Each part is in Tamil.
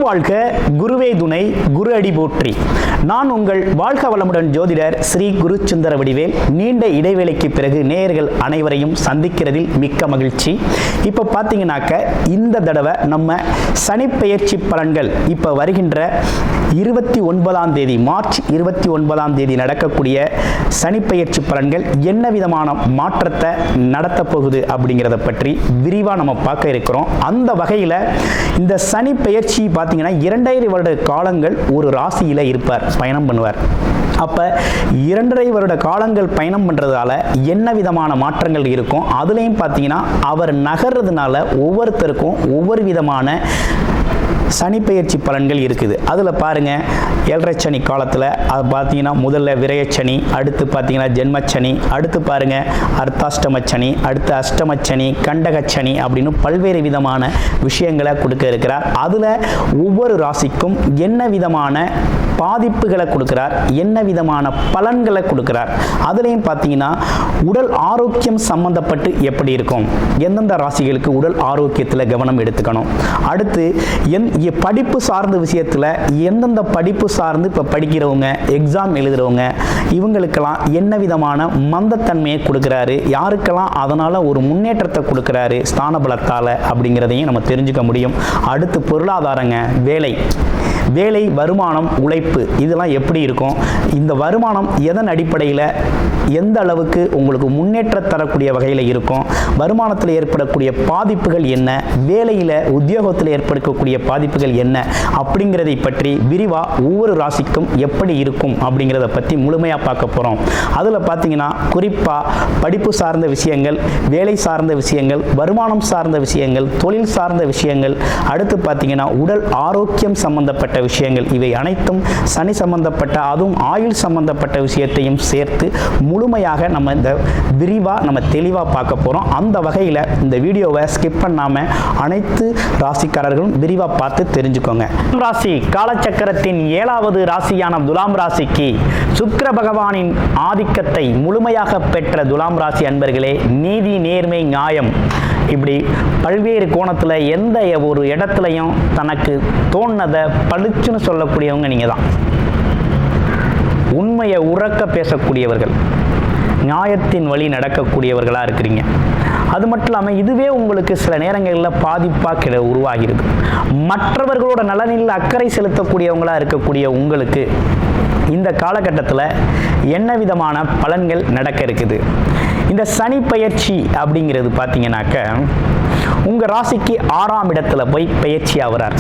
வாழ்க, குருவே துணை, குரு அடி போற்றி. நான் உங்கள் வாழ்க வளமுடன் ஜோதிடர் ஸ்ரீ குரு சுந்தர வடிவேல். நீண்ட இடைவேளைக்கு பிறகு நேயர்கள் அனைவரையும் சந்திக்கிறதில் மிக்க மகிழ்ச்சி. இப்போ பார்த்தீங்கன்னாக்க இந்த தடவை நம்ம சனிப்பெயர்ச்சி பலன்கள் இப்போ வருகின்ற 29ஆம் தேதி மார்ச் 29ஆம் தேதி நடக்கக்கூடிய சனிப்பெயர்ச்சி பலன்கள் என்ன விதமான மாற்றத்தை நடத்த போகுது அப்படிங்கிறத பற்றி விரிவாக நம்ம பார்க்க இருக்கிறோம். அந்த வகையில் இந்த சனி பெயர்ச்சி பார்த்தீங்கன்னா 2.5 வருட காலங்கள் ஒரு ராசியில் இருப்பார், பயணம் பண்ணுவார். அப்போ 2.5 வருட காலங்கள் பயணம் பண்ணுறதால என்ன விதமான மாற்றங்கள் இருக்கும், அதுலேயும் பார்த்தீங்கன்னா அவர் நகர்றதுனால ஒவ்வொருத்தருக்கும் ஒவ்வொரு விதமான சனிப்பெயர்ச்சி பலன்கள் இருக்குது. அதில் பாருங்கள், 7.5 சனி காலத்தில் அது பார்த்தீங்கன்னா முதல்ல விரயச்சனி, அடுத்து பார்த்தீங்கன்னா ஜென்மச்சனி, அடுத்து பாருங்கள் அர்த்தாஷ்டமச்சனி, அடுத்து அஷ்டமச்சனி, கண்டகச்சனி அப்படின்னு பல்வேறு விதமான விஷயங்களை கொடுக்க இருக்கிறார். அதில் ஒவ்வொரு ராசிக்கும் என்ன விதமான பாதிப்புகளை கொடுக்கிறார், என்ன விதமான பலன்களை கொடுக்கிறார். அதுலேயும் பார்த்தீங்கன்னா உடல் ஆரோக்கியம் சம்பந்தப்பட்டு எப்படி இருக்கும், எந்தெந்த ராசிகளுக்கு உடல் ஆரோக்கியத்தில் கவனம் எடுத்துக்கணும், அடுத்து படிப்பு சார்ந்த விஷயத்தில் எந்தெந்த படிப்பு சார்ந்து இப்போ படிக்கிறவங்க, எக்ஸாம் எழுதுகிறவங்க, இவங்களுக்கெல்லாம் என்ன விதமான மந்தத்தன்மையை கொடுக்குறாரு, யாருக்கெல்லாம் அதனால் ஒரு முன்னேற்றத்தை கொடுக்குறாரு ஸ்தான பலத்தால் அப்படிங்கிறதையும் நம்ம தெரிஞ்சுக்க முடியும். அடுத்து பொருளாதாரங்க, வேலை, வருமானம், உழைப்பு, இதெல்லாம் எப்படி இருக்கும், இந்த வருமானம் எதன் அடிப்படையில் எந்த அளவுக்கு உங்களுக்கு முன்னேற்ற தரக்கூடிய வகையில் இருக்கும், வருமானத்தில் ஏற்படக்கூடிய பாதிப்புகள் என்ன, வேலையில் உத்தியோகத்தில் ஏற்படக்கூடிய பாதிப்புகள் என்ன அப்படிங்கிறதை பற்றி விரிவாக ஒவ்வொரு ராசிக்கும் எப்படி இருக்கும் அப்படிங்கிறத பற்றி முழுமையாக பார்க்க போகிறோம். அதில் பார்த்தீங்கன்னா குறிப்பாக படிப்பு சார்ந்த விஷயங்கள், வேலை சார்ந்த விஷயங்கள், வருமானம் சார்ந்த விஷயங்கள், தொழில் சார்ந்த விஷயங்கள், அடுத்து பார்த்தீங்கன்னா உடல் ஆரோக்கியம் சம்பந்தப்பட்ட விஷயங்கள், இவை அனைத்தும் சனி சம்பந்தப்பட்ட, அதுவும் ஆயுள் சம்பந்தப்பட்ட விஷயத்தையும் சேர்த்து முழுமையாக நம்ம இந்த விரிவாக நம்ம தெளிவாக பார்க்க போகிறோம். அந்த வகையில் இந்த வீடியோவை ஸ்கிப் பண்ணாமல் அனைத்து ராசிக்காரர்களும் விரிவாக பார்த்து தெரிஞ்சுக்கோங்க. ராசி காலச்சக்கரத்தின் 7வது ராசியான துலாம் ராசிக்கு சுக்கிர பகவானின் ஆதிக்கத்தை முழுமையாக பெற்ற துலாம் ராசி அன்பர்களே, நீதி, நேர்மை, நியாயம், இப்படி பல்வேறு கோணத்தில் எந்த ஒரு இடத்துலையும் தனக்கு தோணுனதை பளிச்சுன்னு சொல்லக்கூடியவங்க நீங்கள் தான். உண்மையை உறக்க பேசக்கூடியவர்கள், நியாயத்தின் வழி நடக்கக்கூடியவர்களாக இருக்கிறீங்க. அது மட்டும் இல்லாமல் இதுவே உங்களுக்கு சில நேரங்களில் பாதிப்பாக உருவாகிறது. மற்றவர்களோட நலனில் அக்கறை செலுத்தக்கூடியவங்களாக இருக்கக்கூடிய உங்களுக்கு இந்த காலகட்டத்தில் என்ன விதமான பலன்கள் நடக்க இருக்குது. இந்த சனி பயிற்சி அப்படிங்கிறது பார்த்தீங்கன்னாக்க உங்கள் ராசிக்கு 6ஆம் இடத்துல போய் பயிற்சி ஆகிறார்.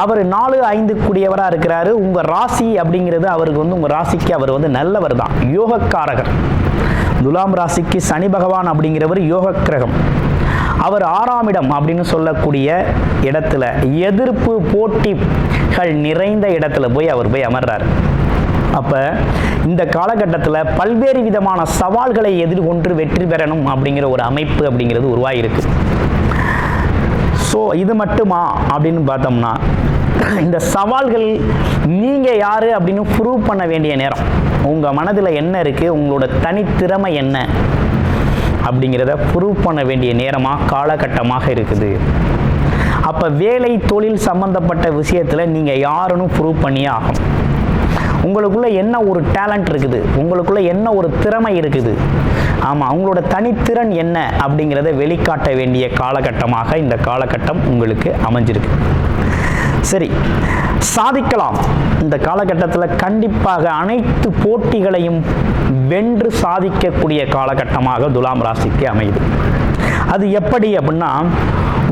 அவர் 4-5 கூடியவராக இருக்கிறாரு. உங்கள் ராசி அப்படிங்கிறது அவருக்கு உங்கள் ராசிக்கு அவர் நல்லவர் தான், யோகக்காரகர். துலாம் ராசிக்கு சனி பகவான் அப்படிங்கிறவர் யோக கிரகம். அவர் 6ஆம் இடம் அப்படின்னு சொல்லக்கூடிய இடத்துல எதிர்ப்பு போட்டிகள் நிறைந்த இடத்துல போய் அவர் அமர்றார். அப்போ இந்த காலகட்டத்தில் பல்வேறு விதமான சவால்களை எதிர்கொண்டு வெற்றி பெறணும் அப்படிங்கிற ஒரு அமைப்பு அப்படிங்கிறது உருவாகிருக்கு. ஸோ இது மட்டுமா அப்படின்னு பார்த்தோம்னா இந்த சவால்கள் நீங்கள் யார் அப்படின்னு ப்ரூவ் பண்ண வேண்டிய நேரம். உங்கள் மனதில் என்ன இருக்குது, உங்களோட தனித்திறமை என்ன அப்படிங்கிறத ப்ரூவ் பண்ண வேண்டிய நேரமாக காலகட்டமாக இருக்குது. அப்போ வேலை, தொழில் சம்பந்தப்பட்ட விஷயத்தில் நீங்கள் யாருன்னு ப்ரூவ் பண்ணியே ஆகும். உங்களுக்குள்ள என்ன ஒரு டேலண்ட் இருக்குது, உங்களுக்குள்ள என்ன ஒரு திறமை இருக்குது, ஆமாம் உங்களோட தனித்திறன் என்ன அப்படிங்கிறத வெளிக்காட்ட வேண்டிய காலகட்டமாக இந்த காலகட்டம் உங்களுக்கு அமைஞ்சிருக்கு. சரி, சாதிக்கலாம். இந்த காலகட்டத்தில் கண்டிப்பாக அனைத்து போட்டிகளையும் வென்று சாதிக்கக்கூடிய காலகட்டமாக துலாம் ராசிக்கு அமையுது. அது எப்படி அப்படின்னா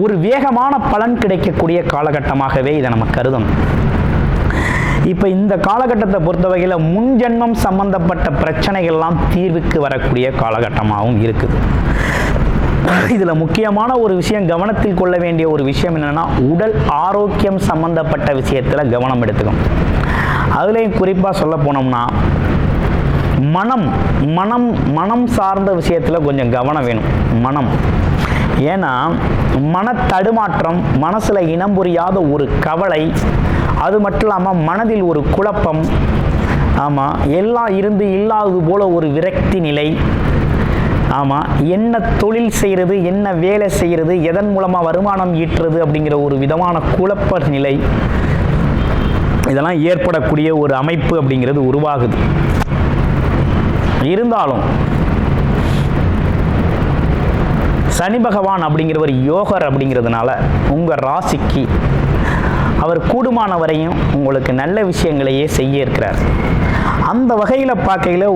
ஒரு வேகமான பலன் கிடைக்கக்கூடிய காலகட்டமாகவே இதை நம்ம கருதணும். இப்போ இந்த காலகட்டத்தை பொறுத்த வகையில் முன்ஜென்மம் சம்பந்தப்பட்ட பிரச்சனைகள்லாம் தீர்வுக்கு வரக்கூடிய காலகட்டமாகவும் இருக்குது. இதில் முக்கியமான ஒரு விஷயம், கவனத்தில் கொள்ள வேண்டிய ஒரு விஷயம் என்னென்னா உடல் ஆரோக்கியம் சம்பந்தப்பட்ட விஷயத்தில் கவனம் எடுத்துக்கணும். அதுலேயும் குறிப்பாக சொல்ல போனோம்னா மனம் சார்ந்த விஷயத்தில் கொஞ்சம் கவனம் வேணும். ஏன்னா மன தடுமாற்றம், மனசில் இனம் புரியாத ஒரு கவலை, அது மட்டும் இல்லாமல் மனதில் ஒரு குழப்பம், ஆமாம் எல்லாம் இருந்து இல்லாதது போல ஒரு விரக்தி நிலை, ஆமாம், என்ன தொழில் செய்கிறது, என்ன வேலை செய்கிறது, எதன் மூலமாக வருமானம் ஈட்டுறது அப்படிங்கிற ஒரு விதமான குழப்ப நிலை இதெல்லாம் ஏற்படக்கூடிய ஒரு அமைப்பு அப்படிங்கிறது உருவாகுது. இருந்தாலும் சனி பகவான் அப்படிங்கிறவர் யோகர் அப்படிங்கிறதுனால உங்கள் ராசிக்கு அவர் கூடுமான வரையும் உங்களுக்கு நல்ல விஷயங்களையே செய்ய இருக்கிறார். அந்த வகையில் பார்க்கையில்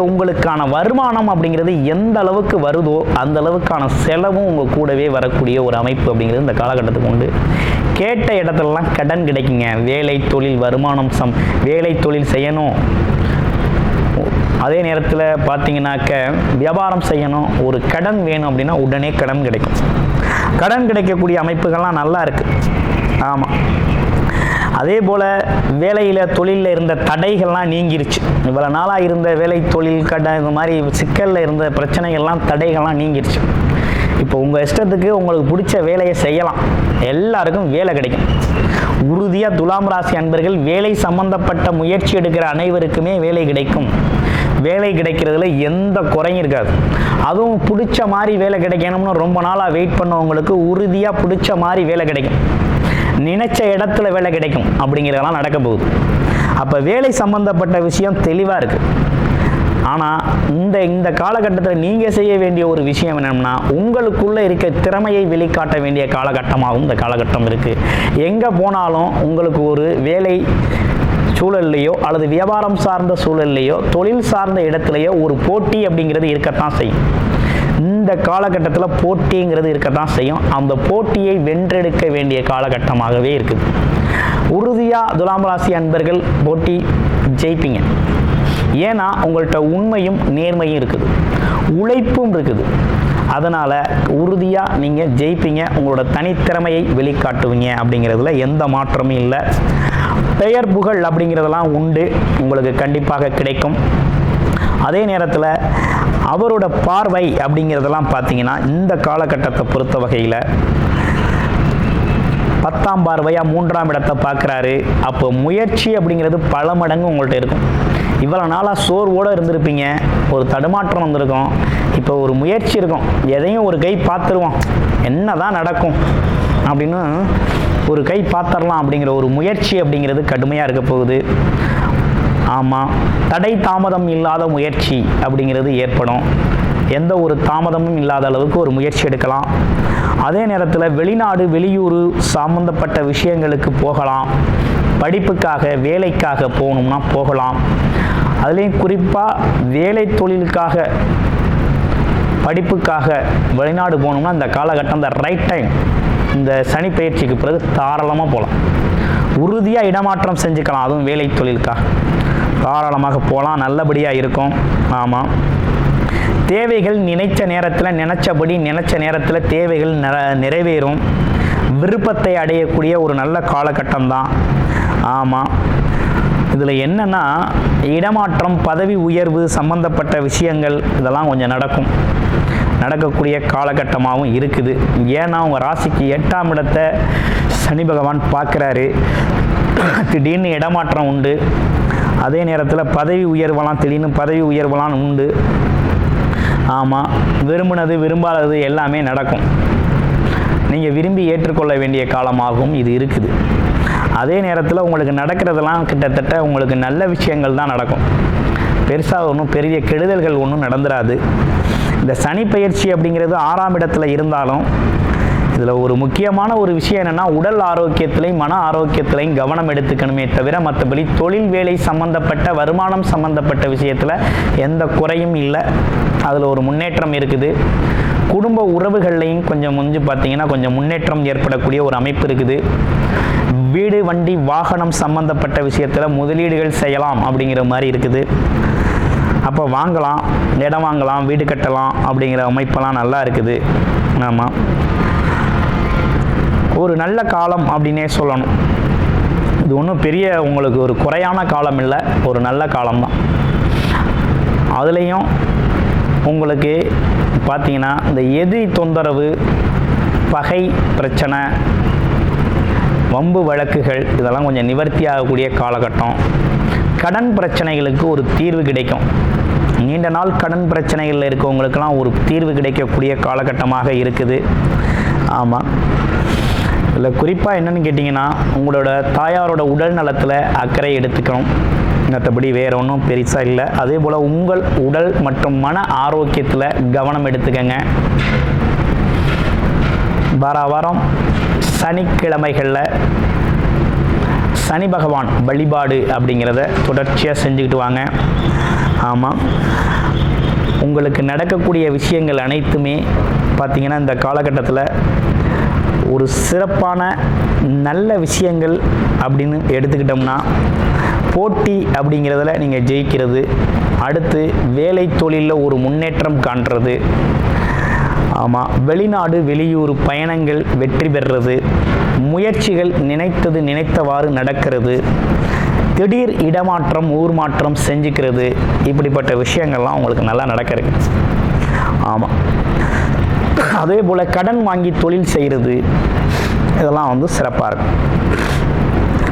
உங்களுக்கான வருமானம் அப்படிங்கிறது எந்த அளவுக்கு வருதோ அந்த அளவுக்கான செலவும் உங்கள் கூடவே வரக்கூடிய ஒரு அமைப்பு அப்படிங்கிறது இந்த காலகட்டத்துக்கு உண்டு. கேட்ட இடத்துலலாம் கடன் கிடைக்குங்க. வேலை தொழில் வருமானம் வேலை தொழில் செய்யணும், அதே நேரத்தில் பார்த்தீங்கன்னாக்க வியாபாரம் செய்யணும், ஒரு கடன் வேணும் அப்படின்னா உடனே கடன் கிடைக்கும். கடன் கிடைக்கக்கூடிய அமைப்புகள்லாம் நல்லா இருக்குது. ஆமாம், அதே போல் வேலையில் தொழிலில் இருந்த தடைகள்லாம் நீங்கிருச்சு. இவ்வளோ நாளாக இருந்த வேலை தொழில் கடன் இந்த மாதிரி சிக்கலில் இருந்த பிரச்சனைகள்லாம் தடைகள்லாம் நீங்கிருச்சு. இப்போ உங்கள் இஷ்டத்துக்கு உங்களுக்கு பிடிச்ச வேலையை செய்யலாம், எல்லாருக்கும் வேலை கிடைக்கும். உறுதியாக துலாம் ராசி அன்பர்கள் வேலை சம்பந்தப்பட்ட முயற்சி எடுக்கிற அனைவருக்குமே வேலை கிடைக்கும். வேலை கிடைக்கிறதுல எந்த குறையும் இருக்காது. அதுவும் பிடிச்ச மாதிரி வேலை கிடைக்கணும்னு ரொம்ப நாளாக வெயிட் பண்ணவங்களுக்கு உறுதியாக பிடிச்ச மாதிரி வேலை கிடைக்கும். நினைச்ச இடத்துல வேலை கிடைக்கும் அப்படிங்கிறதெல்லாம் நடக்க போகுது. அப்போ வேலை சம்பந்தப்பட்ட விஷயம் தெளிவாக இருக்குது. ஆனால் இந்த காலகட்டத்தில் நீங்கள் செய்ய வேண்டிய ஒரு விஷயம் என்னன்னா, உங்களுக்குள்ளே இருக்க திறமையை வெளிக்காட்ட வேண்டிய காலகட்டமாகவும் இந்த காலகட்டம் இருக்குது. எங்கே போனாலும் உங்களுக்கு ஒரு வேலை சூழல்லையோ அல்லது வியாபாரம் சார்ந்த சூழல்லையோ தொழில் சார்ந்த இடத்துலையோ ஒரு போட்டி அப்படிங்கிறது இருக்கத்தான் செய்யும். இந்த காலகட்டத்தில் போட்டிங்கிறது இருக்கத்தான் செய்யும். அந்த போட்டியை வென்றெடுக்க வேண்டிய காலகட்டமாகவே இருக்குது. உறுதியாக துலாம் ராசி அன்பர்கள் போட்டி ஜெயிப்பீங்க. ஏன்னா உங்கள்கிட்ட உண்மையும் நேர்மையும் இருக்குது, உழைப்பும் இருக்குது. அதனால் உறுதியாக நீங்கள் ஜெயிப்பீங்க, உங்களோட தனித்திறமையை வெளிக்காட்டுவீங்க அப்படிங்கிறதுல எந்த மாற்றமும் இல்லை. பெயர் புகழ் அப்படிங்கிறதெல்லாம் உண்டு, உங்களுக்கு கண்டிப்பாக கிடைக்கும். அதே நேரத்தில் அவரோட பார்வை அப்படிங்கிறதெல்லாம் பார்த்தீங்கன்னா இந்த காலகட்டத்தை பொறுத்த வகையில் 10ஆம் பார்வையாக 3ஆம் இடத்தை பார்க்குறாரு. அப்போ முயற்சி அப்படிங்கிறது பல மடங்கு உங்கள்கிட்ட இருக்கும். இவ்வளோ நாளாக சோர்வோடு இருந்திருப்பீங்க, ஒரு தடுமாற்றம் வந்திருக்கும். இப்போ ஒரு முயற்சி இருக்கும், எதையும் ஒரு கை பார்த்துருவோம், என்ன தான் நடக்கும் அப்படின்னு ஒரு கை பார்த்துடலாம் அப்படிங்கிற ஒரு முயற்சி அப்படிங்கிறது கடுமையாக இருக்க போகுது. ஆமாம், தடை தாமதம் இல்லாத முயற்சி அப்படிங்கிறது ஏற்படும். எந்த ஒரு தாமதமும் இல்லாத அளவுக்கு ஒரு முயற்சி எடுக்கலாம். அதே நேரத்தில் வெளிநாடு வெளியூர் சம்பந்தப்பட்ட விஷயங்களுக்கு போகலாம். படிப்புக்காக வேலைக்காக போகணும்னா போகலாம். அதுலேயும் குறிப்பாக வேலை தொழிலுக்காக படிப்புக்காக வெளிநாடு போகணும்னா இந்த காலகட்டம் இந்த ரைட் டைம். இந்த சனி பயிற்சிக்கு பிறகு தாராளமாக போகலாம். உறுதியாக இடமாற்றம் செஞ்சுக்கலாம். அதுவும் வேலை தொழிலுக்காக தாராளமாக போகலாம், நல்லபடியாக இருக்கும். ஆமாம், தேவைகள் நினைச்ச நேரத்தில் தேவைகள் நிறைவேறும். விருப்பத்தை அடையக்கூடிய ஒரு நல்ல காலகட்டம் தான். ஆமாம், இதில் என்னென்னா இடமாற்றம் பதவி உயர்வு சம்பந்தப்பட்ட விஷயங்கள் இதெல்லாம் கொஞ்சம் நடக்கக்கூடிய காலகட்டமாகவும் இருக்குது. ஏன்னா உங்கள் ராசிக்கு 8ஆம் இடத்தை சனி பகவான் பார்க்குறாரு. திடீர்னு இடமாற்றம் உண்டு. அதே நேரத்தில் திடீர்னு பதவி உயர்வெல்லாம் உண்டு. ஆமாம், விரும்பினது விரும்பாதது எல்லாமே நடக்கும். நீங்கள் விரும்பி ஏற்றுக்கொள்ள வேண்டிய காலமாகவும் இது இருக்குது. அதே நேரத்தில் உங்களுக்கு நடக்கிறதெல்லாம் கிட்டத்தட்ட உங்களுக்கு நல்ல விஷயங்கள் தான் நடக்கும். பெருசாக ஒன்றும் பெரிய கெடுதல்கள் ஒன்றும் நடந்துராது. இந்த சனி பயிற்சி அப்படிங்கிறது 6ஆம் இடத்துல இருந்தாலும் இதில் ஒரு முக்கியமான ஒரு விஷயம் என்னென்னா, உடல் ஆரோக்கியத்திலையும் மன ஆரோக்கியத்திலையும் கவனம் எடுத்துக்கணுமே தவிர மற்றபடி தொழில் வேலை சம்பந்தப்பட்ட வருமானம் சம்பந்தப்பட்ட விஷயத்தில் எந்த குறையும் இல்லை. அதில் ஒரு முன்னேற்றம் இருக்குது. குடும்ப உறவுகள்லையும் கொஞ்சம் பார்த்தீங்கன்னா கொஞ்சம் முன்னேற்றம் ஏற்படக்கூடிய ஒரு அமைப்பு இருக்குது. வீடு வண்டி வாகனம் சம்பந்தப்பட்ட விஷயத்தில் முதலீடுகள் செய்யலாம் அப்படிங்கிற மாதிரி இருக்குது. அப்போ வாங்கலாம், இடம் வாங்கலாம், வீடு கட்டலாம் அப்படிங்கிற அமைப்பெல்லாம் நல்லா இருக்குது. ஆமாம், ஒரு நல்ல காலம் அப்படின்னே சொல்லணும். இது ஒன்றும் பெரிய உங்களுக்கு ஒரு குறையான காலம் இல்லை, ஒரு நல்ல காலம்தான். அதுலேயும் உங்களுக்கு பார்த்தீங்கன்னா இந்த எதிரி தொந்தரவு, பகை பிரச்சனை, வம்பு வழக்குகள் இதெல்லாம் கொஞ்சம் நிவர்த்தி ஆகக்கூடிய காலகட்டம். கடன் பிரச்சனைகளுக்கு ஒரு தீர்வு கிடைக்கும். நீண்ட நாள் கடன் பிரச்சனைகளில் இருக்கவங்களுக்கெல்லாம் ஒரு தீர்வு கிடைக்கக்கூடிய காலகட்டமாக இருக்குது. ஆமாம், இதில் குறிப்பாக என்னென்னு கேட்டிங்கன்னா, உங்களோட தாயாரோட உடல் நலத்தில் அக்கறை எடுத்துக்கணும். மற்றபடி வேறு ஒன்றும் பெருசாக இல்லை. அதே போல் உங்கள் உடல் மற்றும் மன ஆரோக்கியத்தில் கவனம் எடுத்துக்கங்க. வாரம் சனிக்கிழமைகளில் சனி பகவான் வழிபாடு அப்படிங்கிறத தொடர்ச்சியாக செஞ்சுக்கிட்டு வாங்க. ஆமாம், உங்களுக்கு நடக்கக்கூடிய விஷயங்கள் அனைத்துமே பார்த்திங்கன்னா இந்த காலகட்டத்தில் ஒரு சிறப்பான நல்ல விஷயங்கள் அப்படின்னு எடுத்துக்கிட்டோம்னா, போட்டி அப்படிங்கிறதுல நீங்கள் ஜெயிக்கிறது, அடுத்து வேலை தொழிலில் ஒரு முன்னேற்றம் காண்றது, ஆமாம், வெளிநாடு வெளியூர் பயணங்கள் வெற்றி பெறுறது, முயற்சிகள் நினைத்தவாறு நடக்கிறது, திடீர் இடமாற்றம் ஊர் மாற்றம் செஞ்சுக்கிறது, இப்படிப்பட்ட விஷயங்கள்லாம் உங்களுக்கு நல்லா நடக்கிறது. ஆமாம், அதே போல் கடன் வாங்கி தொழில் செய்கிறது, இதெல்லாம் வந்து சிறப்பாக இருக்கும்.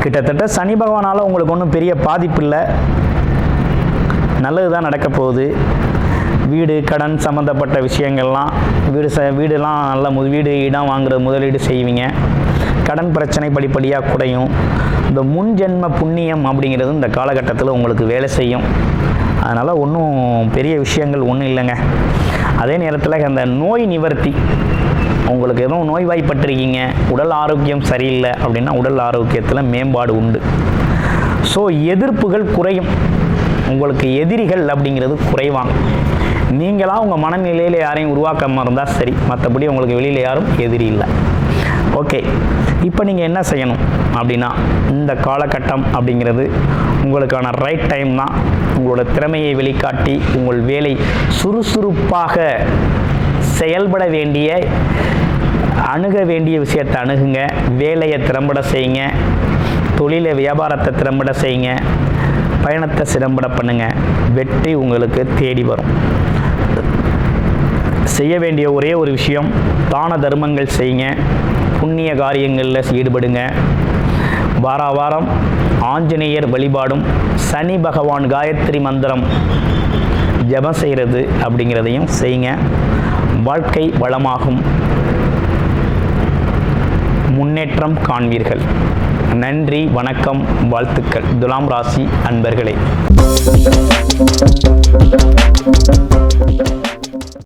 கிட்டத்தட்ட சனி பகவானால் உங்களுக்கு ஒன்றும் பெரிய பாதிப்பு இல்லை, நல்லது தான் நடக்க போகுது. வீடு கடன் சம்மந்தப்பட்ட விஷயங்கள்லாம் வீடுலாம் நல்ல வீடு இடம் வாங்குறது முதலீடு செய்வீங்க. கடன் பிரச்சனை படிப்படியாக குறையும். இந்த முன் ஜென்ம புண்ணியம் அப்படிங்கிறது இந்த காலகட்டத்தில் உங்களுக்கு வேலை செய்யும். அதனால் ஒன்றும் பெரிய விஷயங்கள் ஒன்றும் இல்லைங்க. அதே நேரத்தில் அந்த நோய் நிவர்த்தி, உங்களுக்கு எதுவும் நோய்வாய்ப்பட்டிருக்கீங்க, உடல் ஆரோக்கியம் சரியில்லை அப்படின்னா உடல் ஆரோக்கியத்தில் மேம்பாடு உண்டு. ஸோ எதிர்ப்புகள் குறையும், உங்களுக்கு எதிரிகள் அப்படிங்கிறது குறைவாங்க. நீங்களாக உங்கள் மனநிலையில் யாரையும் உருவாக்காமல் இருந்தால் சரி, மற்றபடி உங்களுக்கு வெளியில் யாரும் எதிரி இல்லை. ஓகே, இப்போ நீங்கள் என்ன செய்யணும் அப்படின்னா, இந்த காலகட்டம் அப்படிங்கிறது உங்களுக்கான ரைட் டைம் தான். உங்களோட திறமையை வெளிக்காட்டி உங்கள் வேலை சுறுசுறுப்பாக செயல்பட வேண்டிய அணுக வேண்டிய விஷயத்தை அணுகுங்க. வேலையை திறம்பட செய்யுங்க, தொழிலை வியாபாரத்தை திறம்பட செய்யுங்க, பயணத்தை சிறம்பட பண்ணுங்க. வெற்றி உங்களுக்கு தேடி வரும். செய்ய வேண்டிய ஒரே ஒரு விஷயம், தான தர்மங்கள் செய்யுங்க, புண்ணிய காரியங்களில் ஈடுபடுங்க. வாரம் ஆஞ்சநேயர் வழிபாடும் சனி பகவான் காயத்ரி மந்திரம் ஜபம் செய்கிறது அப்படிங்கிறதையும் செய்யுங்க. வாழ்க்கை வளமாகும், முன்னேற்றம் காண்பீர்கள். நன்றி, வணக்கம், வாழ்த்துக்கள். துலாம் ராசி அன்பர்களே.